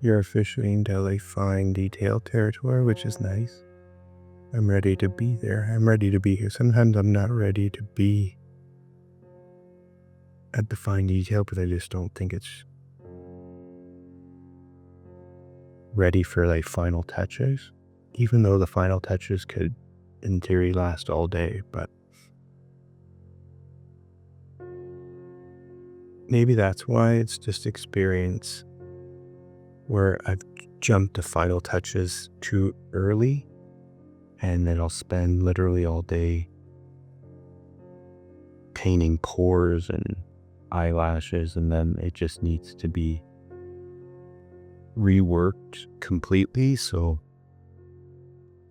You're officially into like fine detail territory, which is nice. I'm ready to be there. I'm ready to be here. Sometimes I'm not ready to be at the fine detail, but I just don't think it's ready for like final touches, even though the final touches could in theory last all day. But maybe that's why it's just experience where I've jumped to final touches too early, and then I'll spend literally all day painting pores and eyelashes, and then it just needs to be reworked completely. So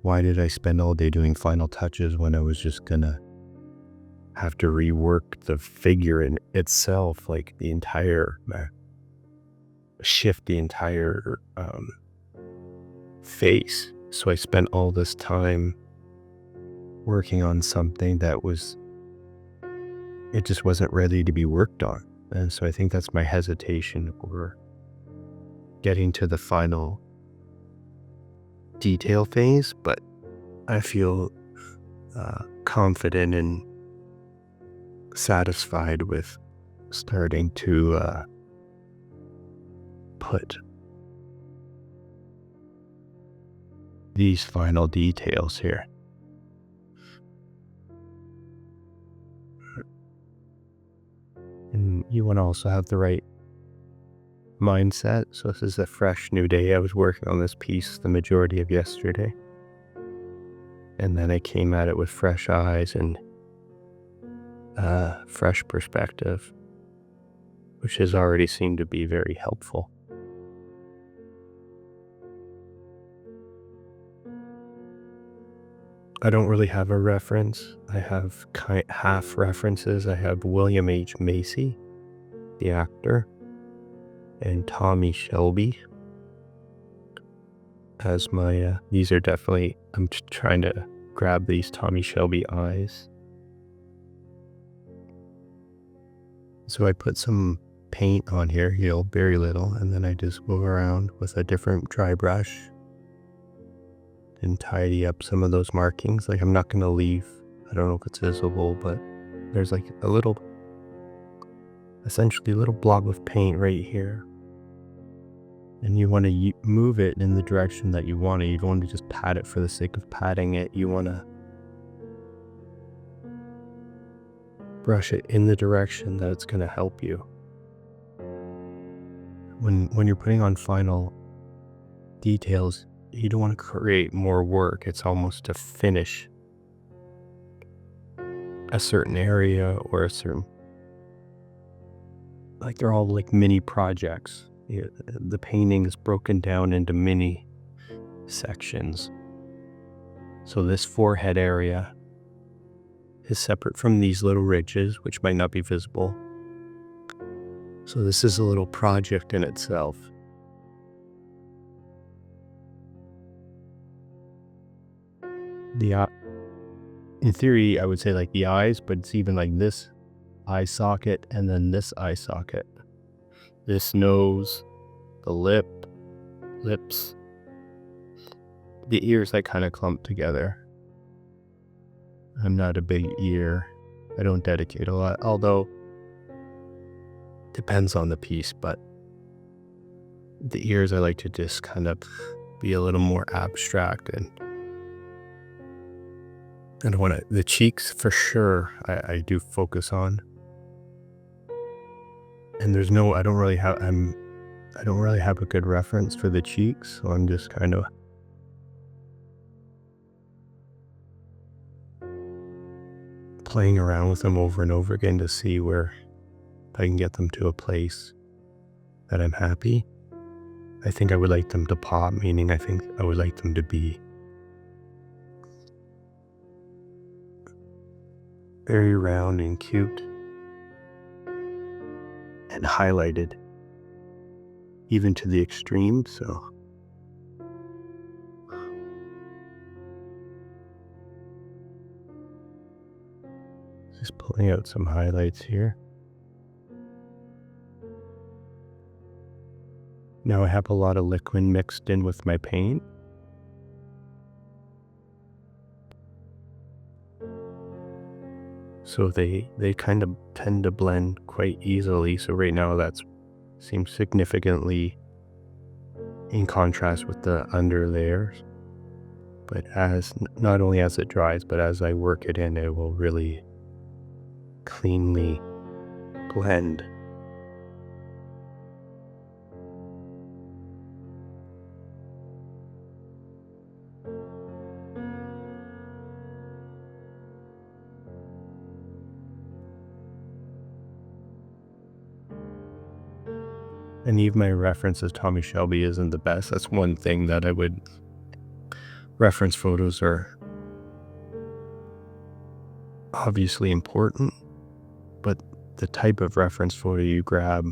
why did I spend all day doing final touches when I was just gonna have to rework the figure in itself, like the entire shift the entire face. So I spent all this time working on something that it just wasn't ready to be worked on. And so I think that's my hesitation or getting to the final detail phase, but I feel confident and satisfied with starting to put these final details here. And you want to also have the right mindset. So this is a fresh new day. I was working on this piece the majority of yesterday. And then I came at it with fresh eyes and fresh perspective, which has already seemed to be very helpful. I don't really have a reference. I have half references. I have William H. Macy, the actor, and Tommy Shelby as my, these are definitely, I'm trying to grab these Tommy Shelby eyes. So I put some paint on here, very little, and then I just go around with a different dry brush and tidy up some of those markings. Like I'm not going to leave, I don't know if it's visible, but there's like essentially a little blob of paint right here. And you want to move it in the direction that you want it. You don't want to just pat it for the sake of patting it. You want to brush it in the direction that it's going to help you. When you're putting on final details, you don't want to create more work. It's almost to finish a certain area or a certain, like they're all like mini projects. The painting is broken down into mini sections. So this forehead area is separate from these little ridges, which might not be visible. So this is a little project in itself. In theory, I would say like the eyes, but it's even like this eye socket and then this eye socket. This nose, the lips, the ears I kind of clump together. I'm not a big ear. I don't dedicate a lot, although depends on the piece, but the ears I like to just kind of be a little more abstract, and I don't want to, the cheeks for sure I do focus on. And I don't really have a good reference for the cheeks, so I'm just kind of playing around with them over and over again to see where I can get them to a place that I'm happy. I think I would like them to pop, meaning I think I would like them to be very round and cute and highlighted even to the extreme. So just pulling out some highlights here. Now I have a lot of liquid mixed in with my paint. So they kind of tend to blend quite easily. So right now that seems significantly in contrast with the under layers. But not only as it dries, but as I work it in, it will really cleanly blend. And even my reference as Tommy Shelby isn't the best. That's one thing that I would reference. Photos are obviously important, but the type of reference photo you grab,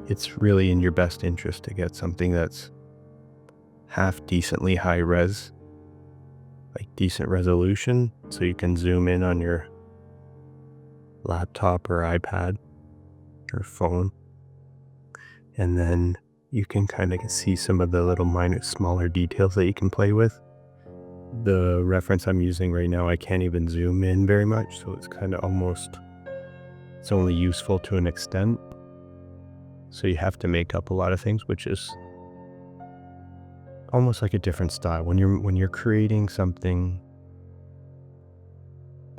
it's really in your best interest to get something that's half decently high res, like decent resolution, so you can zoom in on your laptop or iPad or phone. And then you can kind of see some of the little smaller details that you can play with. The reference I'm using right now, I can't even zoom in very much, so it's kind of it's only useful to an extent. So you have to make up a lot of things, which is almost like a different style. When you're creating something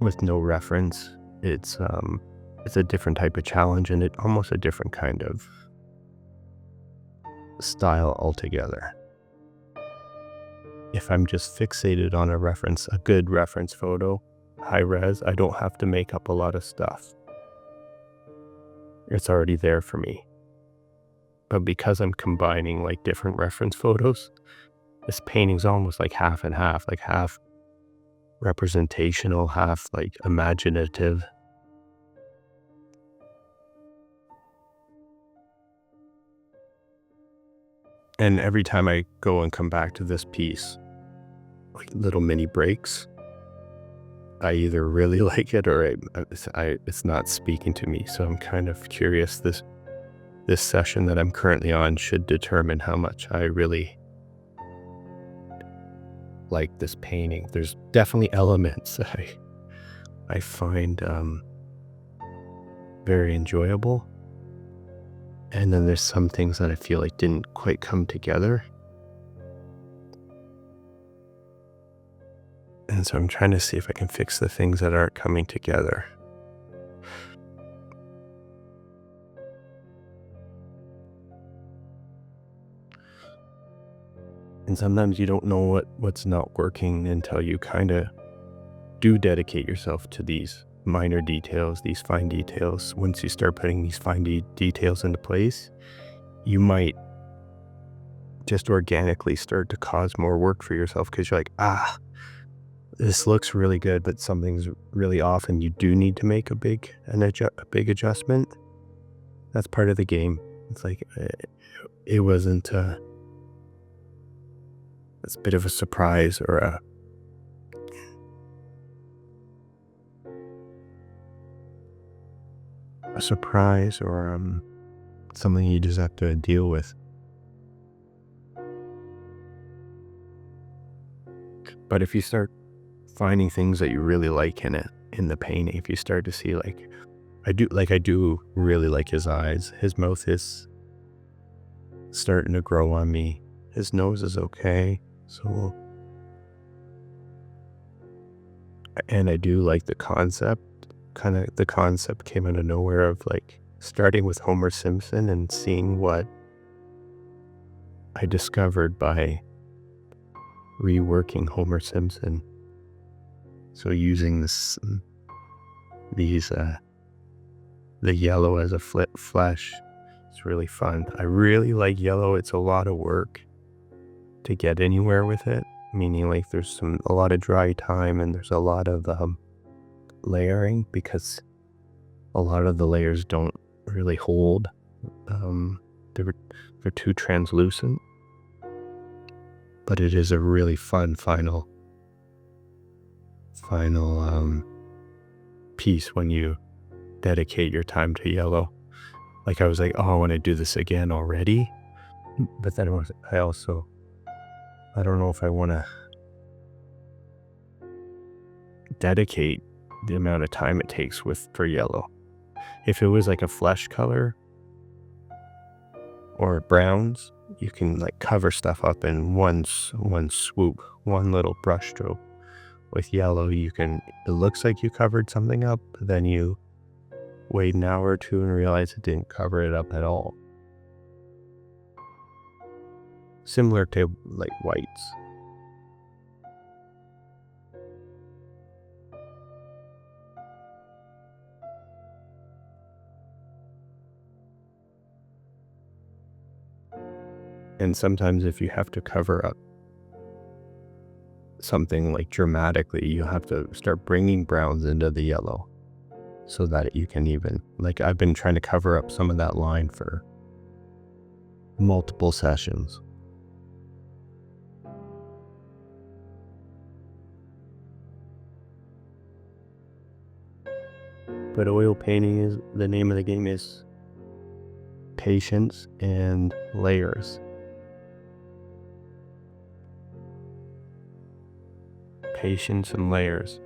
with no reference, it's a different type of challenge, and it almost a different kind of style altogether. If I'm just fixated on a good reference photo, high res, I don't have to make up a lot of stuff. It's already there for me. But because I'm combining like different reference photos, this painting's almost like half and half, like half representational, half like imaginative. And every time I go and come back to this piece, like little mini breaks, I either really like it or it's not speaking to me. So I'm kind of curious. This session that I'm currently on should determine how much I really like this painting. There's definitely elements that I find very enjoyable. And then there's some things that I feel like didn't quite come together. And so I'm trying to see if I can fix the things that aren't coming together. And sometimes you don't know what's not working until you kind of do dedicate yourself to these minor details, these fine details. Once you start putting these fine details into place, you might just organically start to cause more work for yourself, because you're like, this looks really good, but something's really off, and you do need to make a big adjustment. That's part of the game. It's like it wasn't it's a bit of a surprise or something you just have to deal with. But if you start finding things that you really like in the painting, if you start to see I do really like his eyes. His mouth is starting to grow on me. His nose is okay. So, and I do like the concept. The concept came out of nowhere of starting with Homer Simpson and seeing what I discovered by reworking Homer Simpson. So using the yellow as a flesh, it's really fun. I really like yellow. It's a lot of work to get anywhere with it, meaning there's a lot of dry time, and there's a lot of layering, because a lot of the layers don't really hold. They're too translucent, but it is a really fun final piece when you dedicate your time to yellow. I was like, oh, I want to do this again already. But then I don't know if I want to dedicate the amount of time it takes for yellow. If it was like a flesh color or browns, you can like cover stuff up in one swoop, one little brush stroke. With yellow, it looks like you covered something up, but then you wait an hour or two and realize it didn't cover it up at all. Similar to like whites. And sometimes if you have to cover up something like dramatically, you have to start bringing browns into the yellow so that you can I've been trying to cover up some of that line for multiple sessions. But oil painting the name of the game is patience and layers. Patience and layers.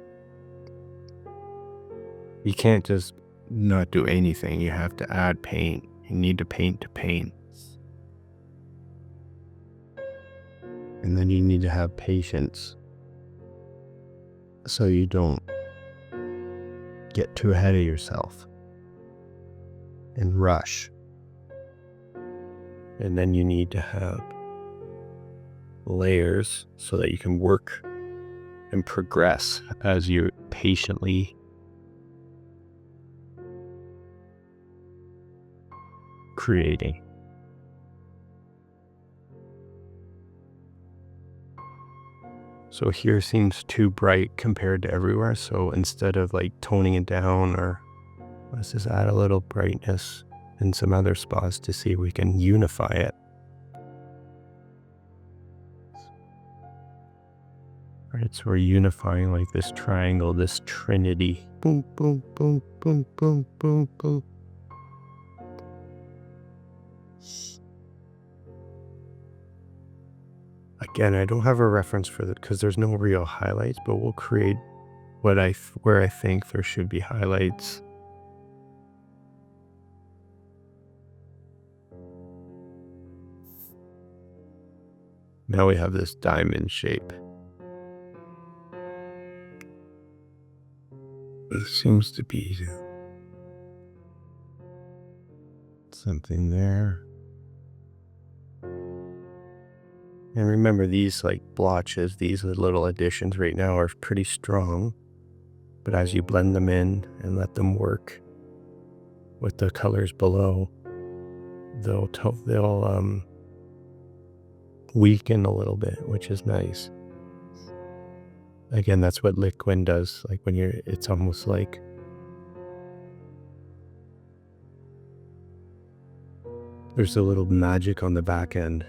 You can't just not do anything. You have to add paint. You need to paint. And then you need to have patience so you don't get too ahead of yourself and rush. And then you need to have layers so that you can work and progress as you patiently creating. So here seems too bright compared to everywhere. So instead of like toning it down, or let's just add a little brightness in some other spots to see if we can unify it. Right, so we're unifying like this triangle, this trinity. Boom, boom, boom, boom, boom, boom, boom. Again, I don't have a reference for that because there's no real highlights, but we'll create where I think there should be highlights. Now we have this diamond shape. There seems to be something there. And remember, these like blotches, these little additions right now are pretty strong. But as you blend them in and let them work with the colors below, they'll weaken a little bit, which is nice. Again, that's what liquid does. Like when it's almost like there's a little magic on the back end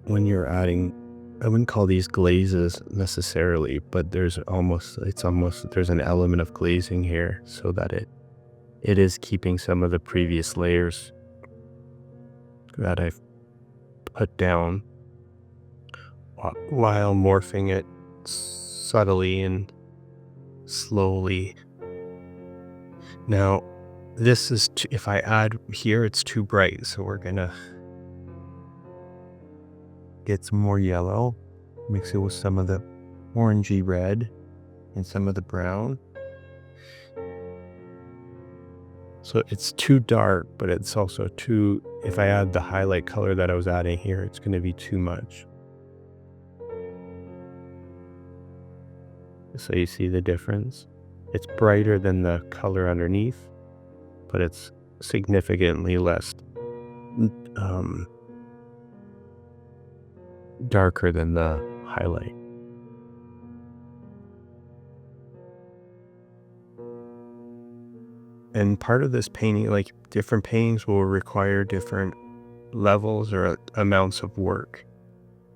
when you're adding. I wouldn't call these glazes necessarily, but there's an element of glazing here so that it is keeping some of the previous layers that I've put down while morphing it subtly and slowly. Now, this is, if I add here, it's too bright, so we're gonna get some more yellow, mix it with some of the orangey red and some of the brown. So it's too dark, but it's also if I add the highlight color that I was adding here, it's going to be too much. So you see the difference? It's brighter than the color underneath, but it's significantly less darker than the highlight. And part of this painting, like different paintings will require different levels or amounts of work.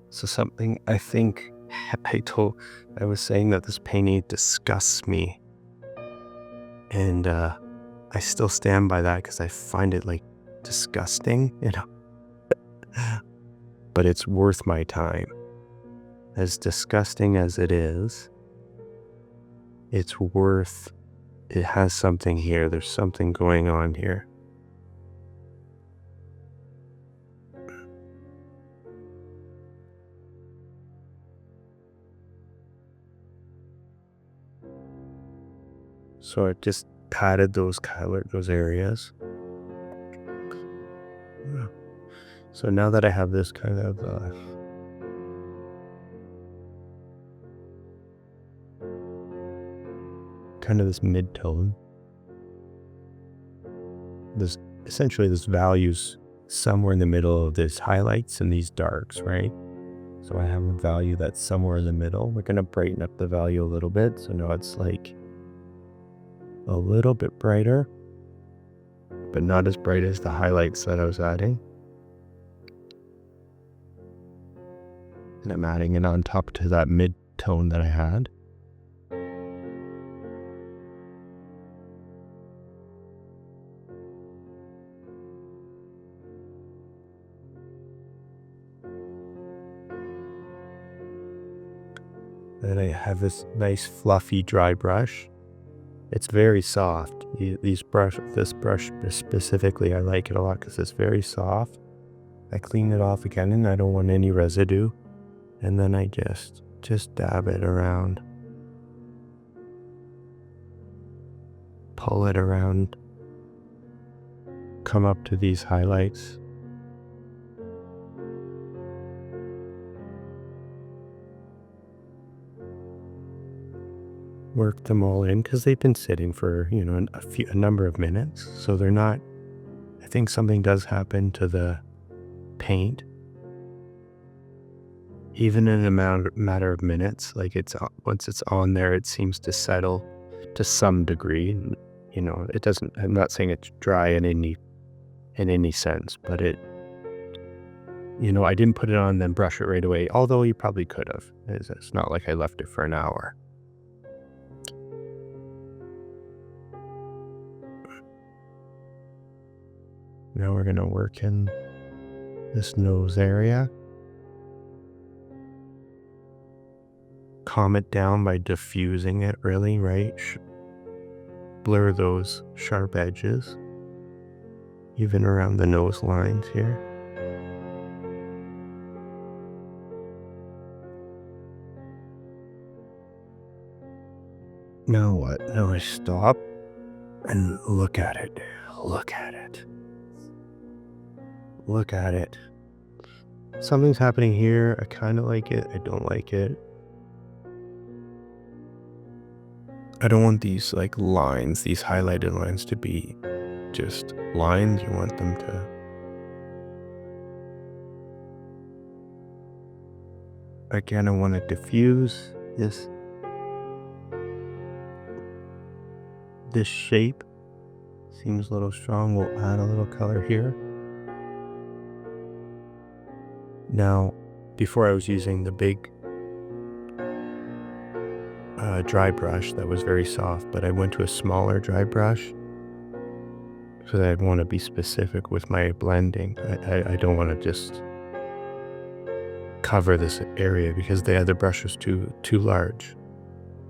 So something I think I was saying that this painting disgusts me. And I still stand by that because I find it like disgusting, but it's worth my time. As disgusting as it is, it has something here. There's something going on here. So I just patted those areas. So now that I have this kind of this mid-tone, this value's somewhere in the middle of this highlights and these darks, right? So I have a value that's somewhere in the middle. We're going to brighten up the value a little bit. So now it's like a little bit brighter, but not as bright as the highlights that I was adding. And I'm adding it on top to that mid-tone that I had. Then I have this nice fluffy dry brush. It's very soft. This brush specifically, I like it a lot because it's very soft. I clean it off again and I don't want any residue. And then I just dab it around. Pull it around. Come up to these highlights. Work them all in because they've been sitting for, a number of minutes. So they're not, I think something does happen to the paint. Even in a matter of minutes, like once it's on there, it seems to settle to some degree. It doesn't, I'm not saying it's dry in any sense, but I didn't put it on and then brush it right away, although you probably could have. It's not like I left it for an hour. Now we're going to work in this nose area. Calm it down by diffusing it really, right? Blur those sharp edges, even around the nose lines here. Now what? Now I stop and look at it. Look at it. Look at it. Something's happening here. I kind of like it. I don't like it. I don't want these lines, these highlighted lines to be just lines. You want them to... Again, I want to diffuse this shape. Seems a little strong. We'll add a little color here. Now, before I was using the big dry brush that was very soft, but I went to a smaller dry brush because I want to be specific with my blending. I don't want to just cover this area because the other brush was too large.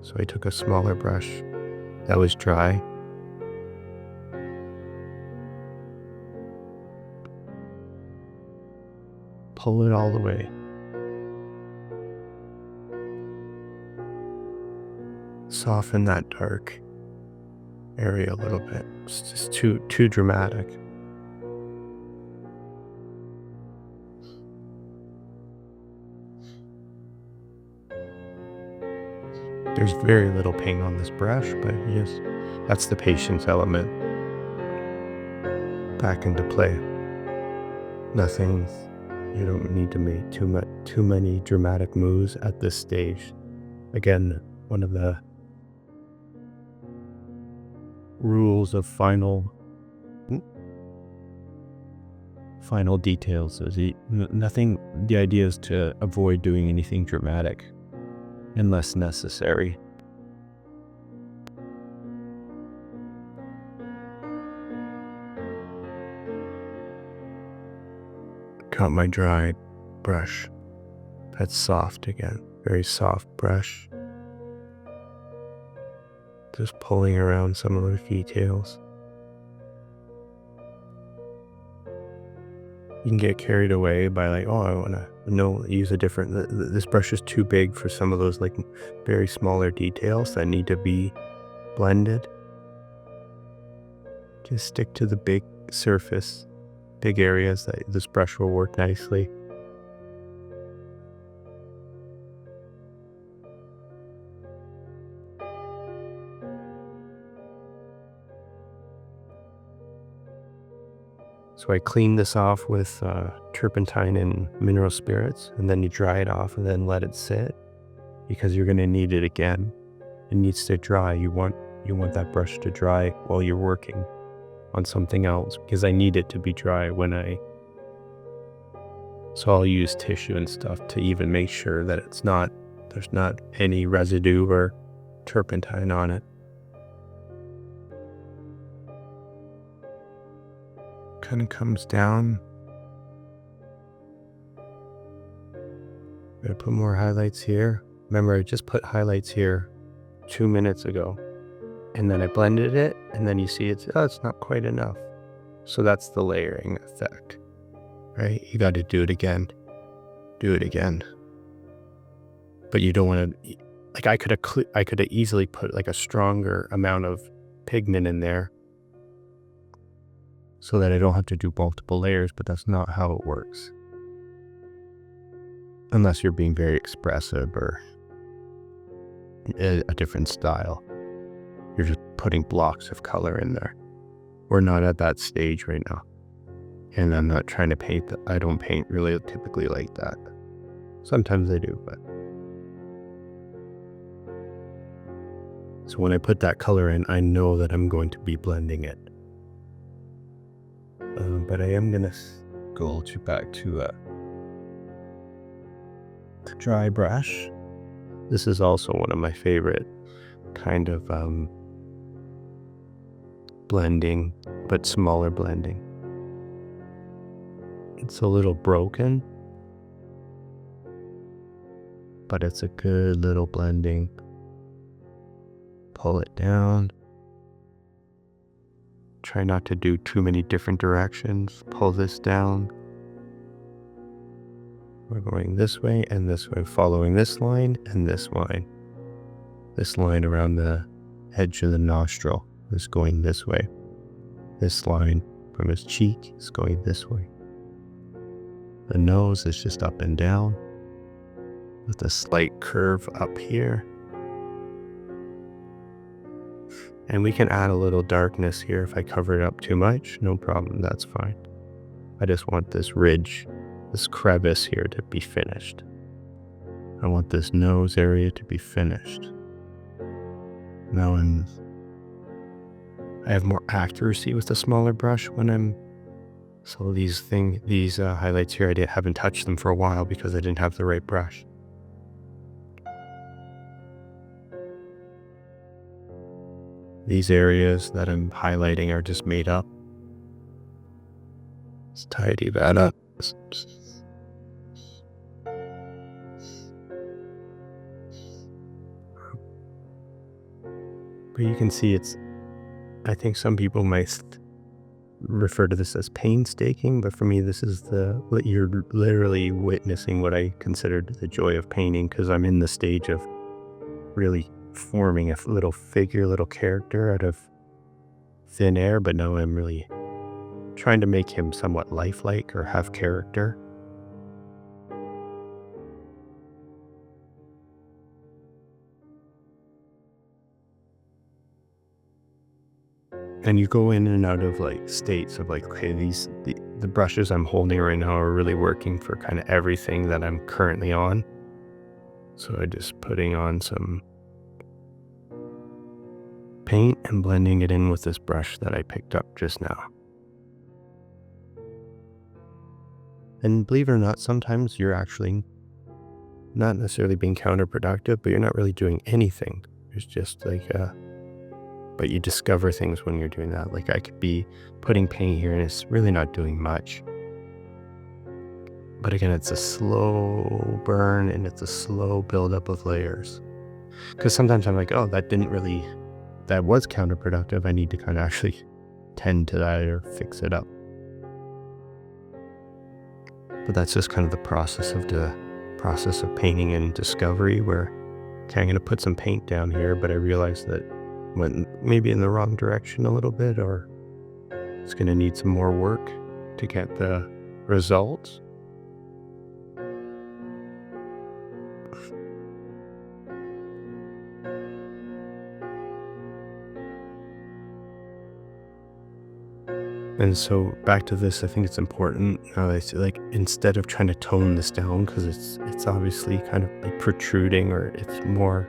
So I took a smaller brush that was dry. Pull it all the way. Soften that dark area a little bit. It's just too dramatic. There's very little paint on this brush, but yes, that's the patience element back into play. Nothing, you don't need to make too many dramatic moves at this stage. Again, one of the rules of final details is nothing. The idea is to avoid doing anything dramatic unless necessary. Got my dry brush. That's soft again. Very soft brush. Just pulling around some of those details. You can get carried away by like, oh, I want to use a different, this brush is too big for some of those like very smaller details that need to be blended. Just stick to the big surface, big areas that this brush will work nicely. So I clean this off with turpentine and mineral spirits, and then you dry it off and then let it sit because you're going to need it again. It needs to dry. You want that brush to dry while you're working on something else because I need it to be dry so I'll use tissue and stuff to even make sure that there's not any residue or turpentine on it. Kind of comes down. I'm gonna put more highlights here. Remember, I just put highlights here 2 minutes ago, and then I blended it, and then you see it's not quite enough. So that's the layering effect, right? You got to do it again. But you don't want to. Like I could have easily put like a stronger amount of pigment in there, so that I don't have to do multiple layers, but that's not how it works. Unless you're being very expressive or a different style. You're just putting blocks of color in there. We're not at that stage right now. And I'm not trying to paint, I don't paint really typically like that. Sometimes I do, but. So when I put that color in, I know that I'm going to be blending it. But I am gonna go back to the dry brush. This is also one of my favorite kind of blending, but smaller blending. It's a little broken, but it's a good little blending. Pull it down. Try not to do too many different directions. Pull this down. We're going this way and this way, following this line and this line. This line around the edge of the nostril is going this way. This line from his cheek is going this way. The nose is just up and down with a slight curve up here. And we can add a little darkness here if I cover it up too much. No problem, that's fine. I just want this ridge, this crevice here to be finished. I want this nose area to be finished. Now I have more accuracy with the smaller brush when I'm, so these highlights here, I haven't touched them for a while because I didn't have the right brush. These areas that I'm highlighting are just made up. Let's tidy that up. But you can see I think some people might refer to this as painstaking, but for me, you're literally witnessing what I considered the joy of painting, because I'm in the stage of really forming a little figure, little character out of thin air, but now I'm really trying to make him somewhat lifelike or have character. And you go in and out of like states of like, okay, the brushes I'm holding right now are really working for kind of everything that I'm currently on. So I'm just putting on some paint and blending it in with this brush that I picked up just now. And believe it or not, sometimes you're actually not necessarily being counterproductive, but you're not really doing anything. It's just like, but you discover things when you're doing that. Like I could be putting paint here and it's really not doing much. But again, it's a slow burn and it's a slow buildup of layers. Because sometimes I'm like, oh, that was counterproductive. I need to kind of actually tend to that or fix it up. But that's just kind of the process of painting and discovery, where, okay, I'm going to put some paint down here, but I realized that went maybe in the wrong direction a little bit, or it's going to need some more work to get the results. And so back to this, I think it's important. I say, like, instead of trying to tone this down, because it's obviously kind of like protruding, or it's more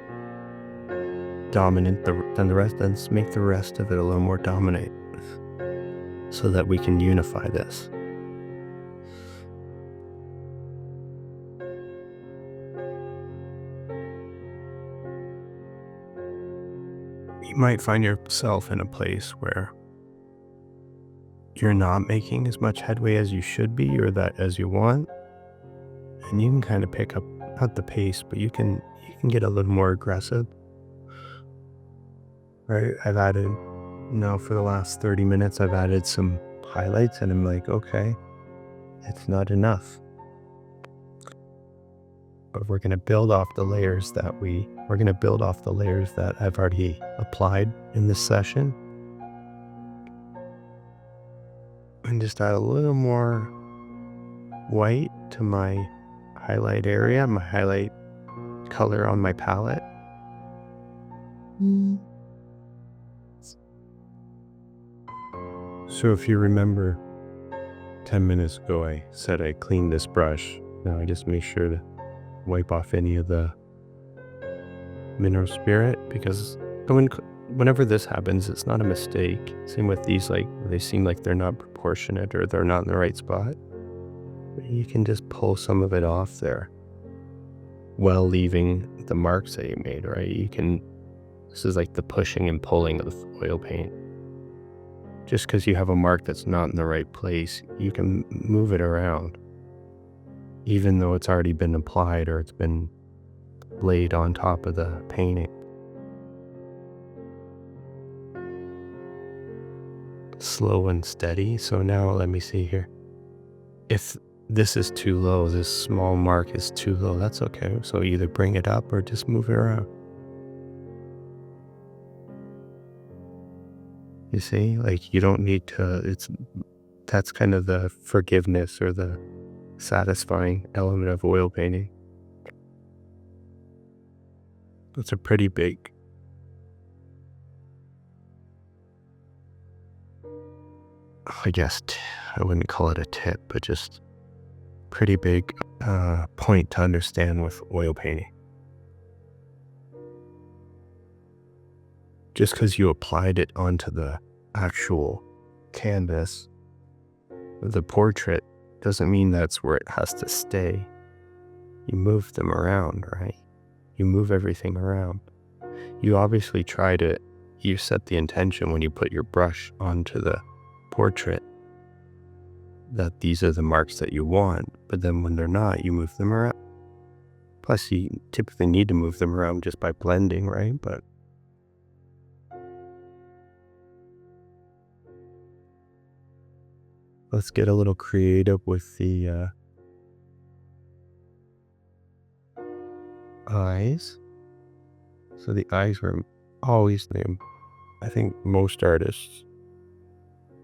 dominant than the rest, then make the rest of it a little more dominant, so that we can unify this. You might find yourself in a place where you're not making as much headway as you should be, or that as you want, and you can kind of pick up, not the pace, but you can get a little more aggressive. Right? I've added, for the last 30 minutes, I've added some highlights, and I'm like, okay, it's not enough. But we're going to build off the layers that I've already applied in this session, and just add a little more white to my highlight area, my highlight color on my palette. So if you remember 10 minutes ago, I said I cleaned this brush. Now I just make sure to wipe off any of the mineral spirit, because whenever this happens, it's not a mistake. Same with these, like, they seem like they're not proportionate or they're not in the right spot. You can just pull some of it off there while leaving the marks that you made, right? This is like the pushing and pulling of oil paint. Just because you have a mark that's not in the right place, you can move it around, even though it's already been applied or it's been laid on top of the painting. Slow and steady. So now let me see here. If this is too low, this small mark is too low, that's okay. So either bring it up or just move it around. You see, like, you don't need to, that's kind of the forgiveness or the satisfying element of oil painting. It's a pretty big, I guess, I wouldn't call it a tip, but just pretty big point to understand with oil painting. Just because you applied it onto the actual canvas, the portrait, doesn't mean that's where it has to stay. You move them around, right? You move everything around. You obviously you set the intention when you put your brush onto the portrait that these are the marks that you want, but then when they're not, you move them around. Plus, you typically need to move them around just by blending, right? But let's get a little creative with the eyes. So the eyes were always the, I think most artists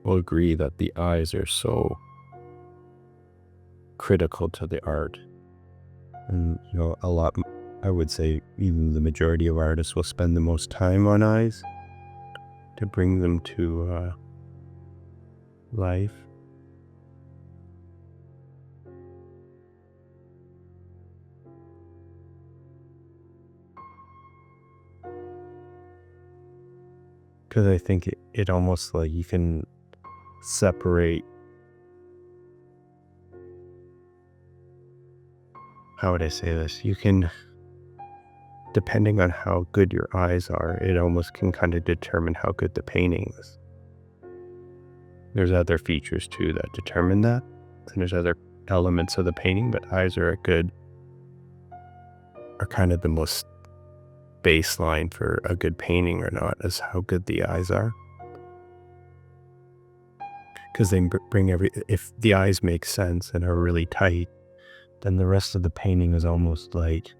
will agree that the eyes are so critical to the art. And, I would say even the majority of artists will spend the most time on eyes to bring them to life. Because I think it almost, like, you can separate, how would I say this? You can, depending on how good your eyes are, it almost can kind of determine how good the painting is. There's other features too that determine that. And there's other elements of the painting, but eyes are kind of the most baseline for a good painting or not, is how good the eyes are. Because they bring if the eyes make sense and are really tight, then the rest of the painting is almost like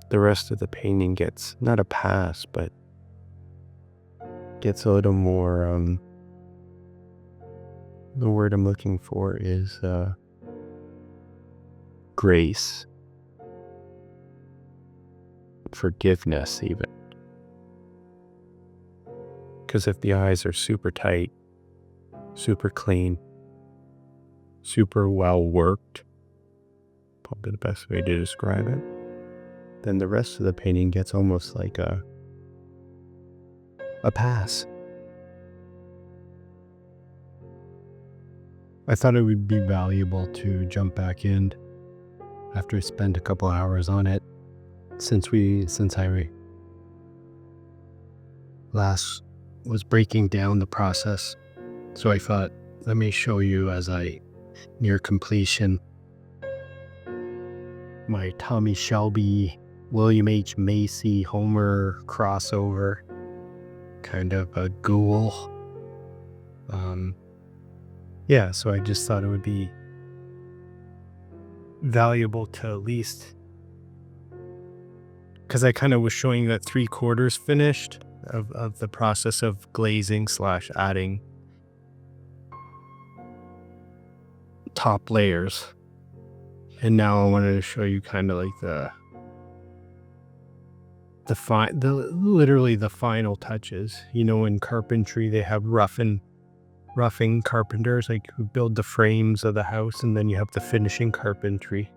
the rest of the painting gets not a pass, but gets a little more, the word I'm looking for is grace, forgiveness even. Because if the eyes are super tight, super clean, super well worked, probably the best way to describe it, then the rest of the painting gets almost like a pass. I thought it would be valuable to jump back in after I spent a couple hours on it since I last was breaking down the process. So I thought, let me show you as I near completion my Tommy Shelby, William H. Macy, Homer crossover, kind of a ghoul. Yeah, so I just thought it would be valuable to at least, because I kind of was showing that 3/4 finished of the process of glazing / adding top layers. And now I wanted to show you kind of like literally the final touches. You know, in carpentry, they have roughing carpenters, like who build the frames of the house, and then you have the finishing carpentry.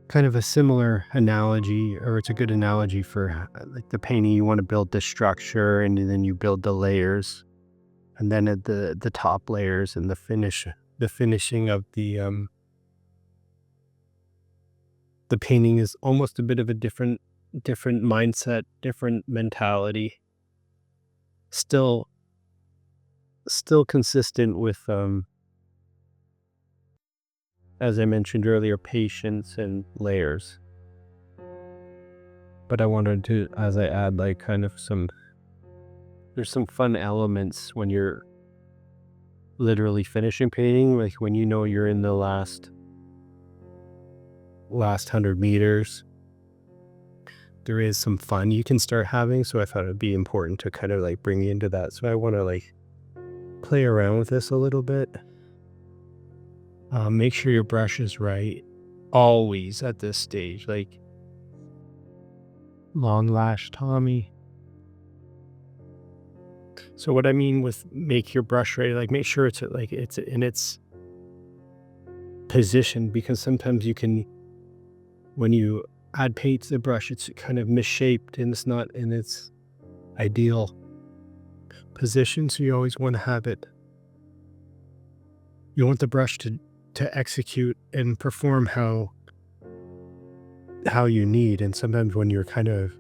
Kind of a similar analogy, or it's a good analogy for like the painting. You want to build the structure, and then you build the layers, and then at the top layers and the finishing of the painting is almost a bit of a different mindset, different mentality. Still consistent with, as I mentioned earlier, patience and layers. But I wanted to, as I add like kind of there's some fun elements when you're literally finishing painting, like when you know you're in the last 100 meters. There is some fun you can start having, so I thought it'd be important to kind of like bring you into that. So I want to like play around with this a little bit. Make sure your brush is right always at this stage, like long lash Tommy. So what I mean with make your brush right, like make sure it's in its position, because sometimes you can, when you add paint to the brush, it's kind of misshaped and it's not in its ideal position. So you always want to have it, you want the brush to execute and perform how you need. And sometimes when you're kind of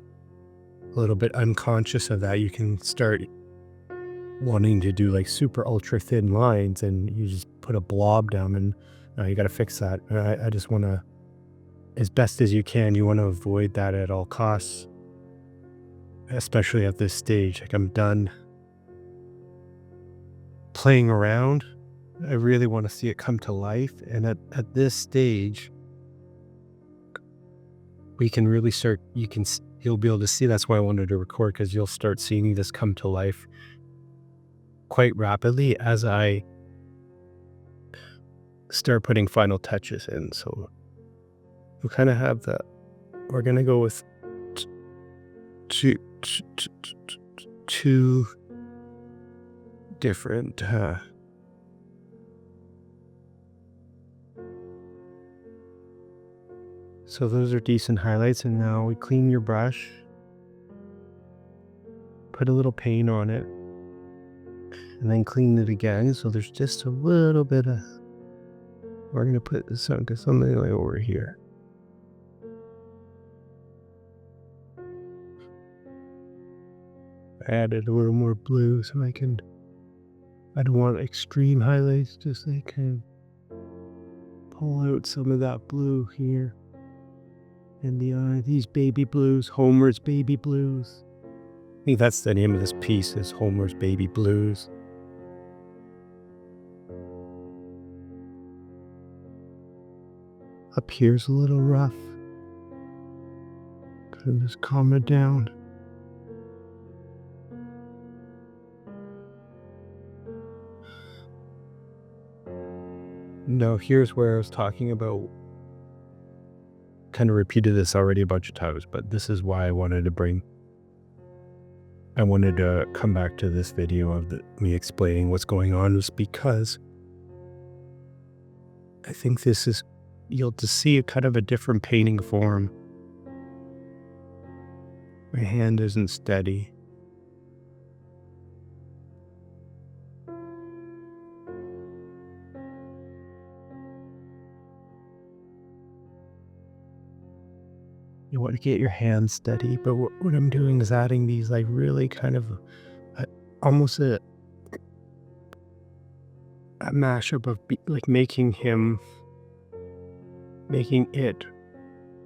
a little bit unconscious of that, you can start wanting to do like super ultra thin lines, and you just put a blob down, and you got to fix that. I just want to, as best as you can, you want to avoid that at all costs, especially at this stage. Like, I'm done playing around. I really want to see it come to life. And at this stage, we can really start, you'll be able to see. That's why I wanted to record, because you'll start seeing this come to life quite rapidly as I start putting final touches in. So we'll kind of have we're going to go with two different so those are decent highlights. And now we clean your brush, put a little paint on it, and then clean it again. So there's just a little bit of, we're going to put something like over here. I added a little more blue so I don't want extreme highlights, just like kind of pull out some of that blue here. And the eye, these baby blues, Homer's baby blues. I think that's the name of this piece, is Homer's Baby Blues. Up here's a little rough. Kind of just calm it down. Now here's where I was talking about, kind of repeated this already a bunch of times, but this is why I wanted to come back to this video of me explaining what's going on, is because I think this is, you'll just see a kind of a different painting form. My hand isn't steady. You want to get your hand steady, but what I'm doing is adding these like really kind of almost a mashup of like making it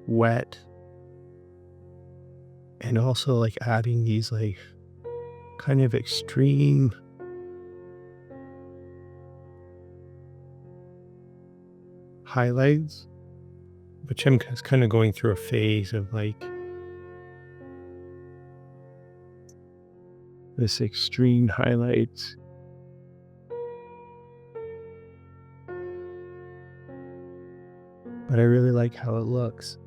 wet, and also like adding these like kind of extreme highlights, which I'm kind of going through a phase of like this extreme highlights. But I really like how it looks.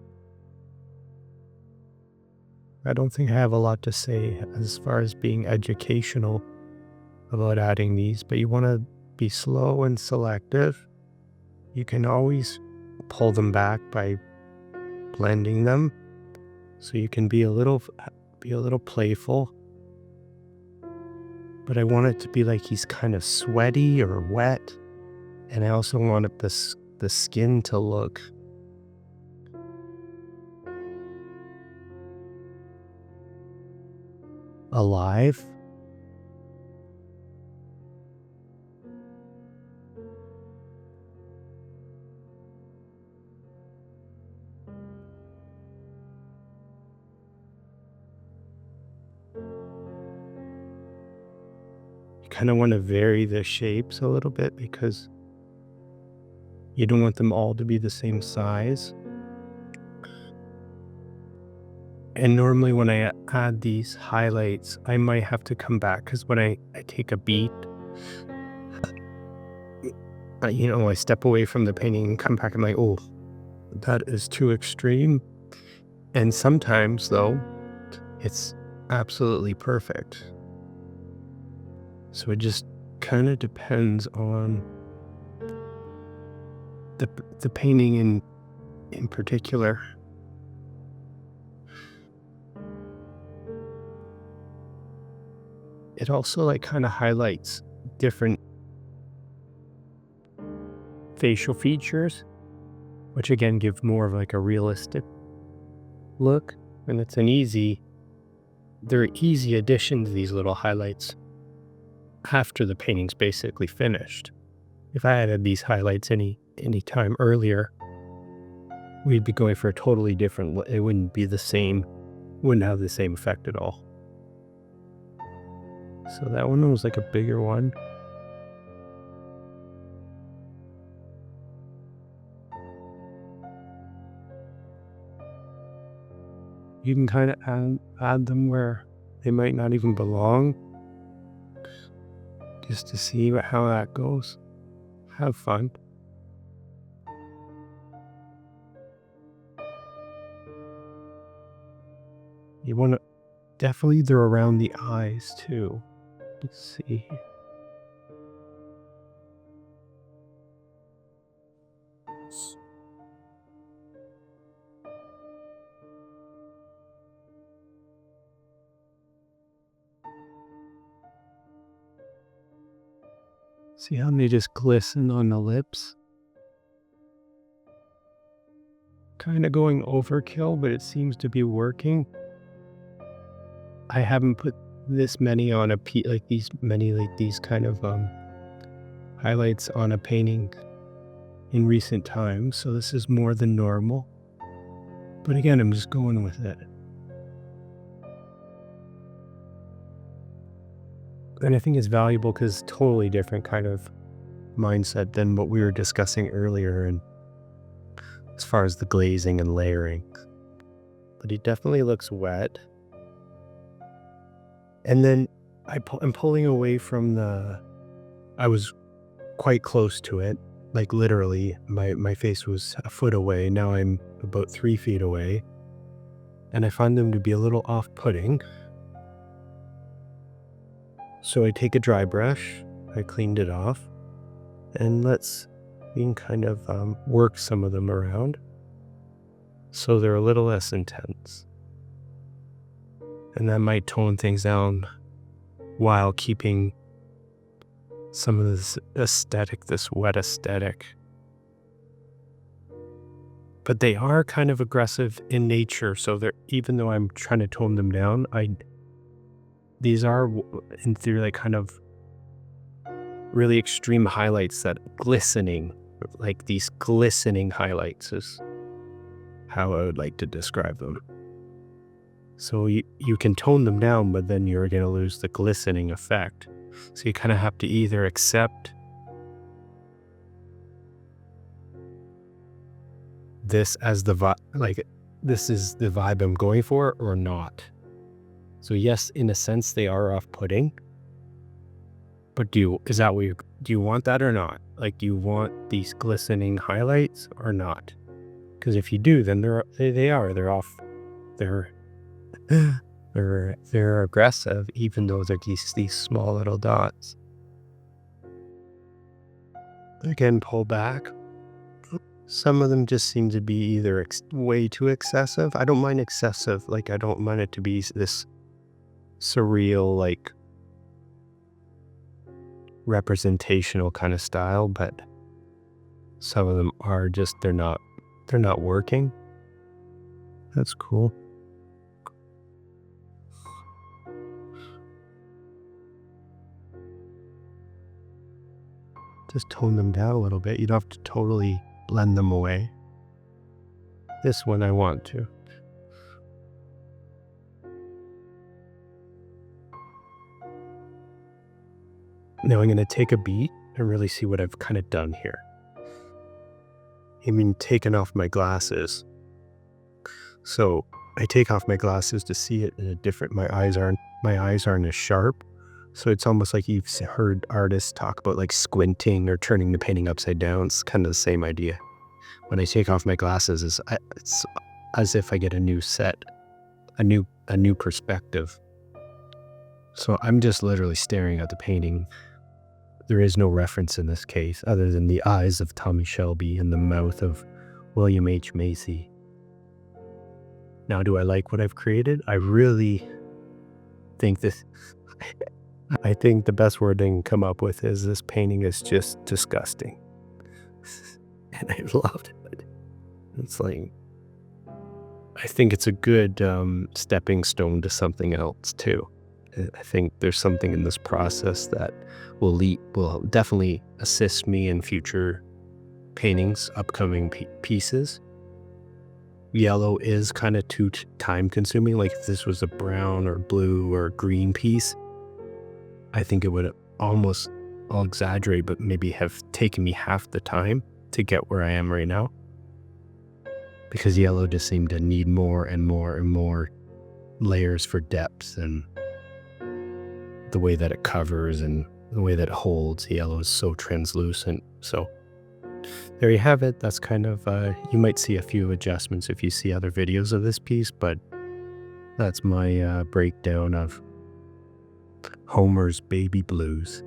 I don't think I have a lot to say as far as being educational about adding these, but you want to be slow and selective. You can always pull them back by blending them, so you can be a little playful. But I want it to be like he's kind of sweaty or wet, and I also want the skin to look alive. You kind of want to vary the shapes a little bit because you don't want them all to be the same size. And normally when I add these highlights, I might have to come back, because when I take a beat, I step away from the painting and come back and I'm like, oh, that is too extreme. And sometimes though, it's absolutely perfect. So it just kind of depends on the painting in particular. It also like kind of highlights different facial features, which again give more of like a realistic look. And it's they're easy addition to these little highlights after the painting's basically finished. If I added these highlights any time earlier, we'd be going for a totally different, it wouldn't be the same, wouldn't have the same effect at all. So that one was like a bigger one. You can kind of add them where they might not even belong, just to see how that goes. Have fun. You want to definitely, they're around the eyes too. Let's see. See how they just glisten on the lips? Kind of going overkill, but it seems to be working. I haven't put this many on a like these kind of highlights on a painting in recent times, so this is more than normal. But again, I'm just going with it. And I think it's valuable because it's totally different kind of mindset than what we were discussing earlier, and as far as the glazing and layering. But it definitely looks wet. And then I'm pulling away from I was quite close to it. Like literally, my face was a foot away. Now I'm about 3 feet away. And I find them to be a little off-putting. So I take a dry brush, I cleaned it off, and we can kind of work some of them around so they're a little less intense. And that might tone things down while keeping some of this aesthetic, this wet aesthetic. But they are kind of aggressive in nature, so even though I'm trying to tone them down, these are in theory like kind of really extreme highlights that glistening, like these glistening highlights is how I would like to describe them. So you can tone them down, but then you're going to lose the glistening effect. So you kind of have to either accept this as the vibe, like this is the vibe I'm going for, or not. So yes, in a sense they are off-putting, but do you want that or not? Like, do you want these glistening highlights or not? Because if you do, then they're off. They're aggressive, even though they're these small little dots. Again, pull back. Some of them just seem to be either way too excessive. I don't mind excessive. Like, I don't mind it to be this surreal, like representational kind of style, but some of them are just, they're not working. That's cool. Just tone them down a little bit. You don't have to totally blend them away. This one I want to. Now I'm going to take a beat and really see what I've kind of done here. I mean, taking off my glasses. So I take off my glasses to see it in a different, my eyes aren't as sharp. So it's almost like you've heard artists talk about like squinting or turning the painting upside down. It's kind of the same idea. When I take off my glasses, it's as if I get a new set, a new perspective. So I'm just literally staring at the painting. There is no reference in this case other than the eyes of Tommy Shelby and the mouth of William H. Macy. Now, do I like what I've created? I really think I think the best word I can come up with is this painting is just disgusting. And I loved it. It's like, I think it's a good stepping stone to something else too. I think there's something in this process that will definitely assist me in future paintings, upcoming pieces. Yellow is kind of too time consuming. Like if this was a brown or blue or green piece, I think it would almost, I'll exaggerate, but maybe have taken me half the time to get where I am right now. Because yellow just seemed to need more and more and more layers for depth, and the way that it covers and the way that it holds. Yellow is so translucent. So there you have it. That's kind of, you might see a few adjustments if you see other videos of this piece, but that's my breakdown of Homer's Baby Blues.